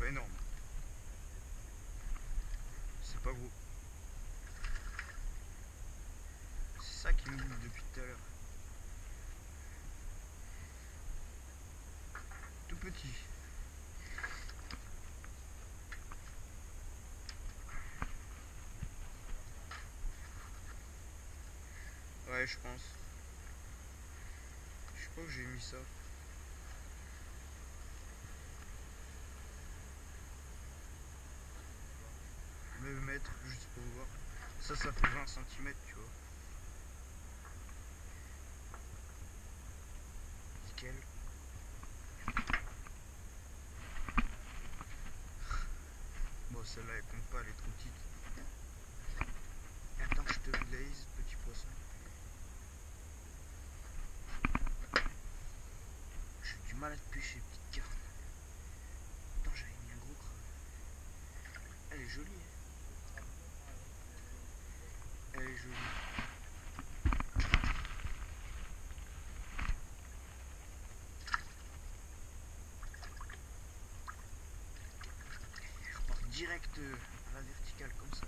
énorme. C'est pas gros. C'est ça qui me bouffe depuis tout à l'heure. Tout petit. Ouais, je pense. Je crois que j'ai mis ça. Je vais le mettre juste pour voir. Ça fait 20 cm, tu vois. Nickel. Bon, celle-là, elle compte pas, elle est trop petite. Attends, je te glaze, petit poisson. J'ai du mal à te pêcher, petite carte. Attends, j'avais mis un gros creux. Elle est jolie, hein. Elle est jolie. Elle repart direct à la verticale comme ça.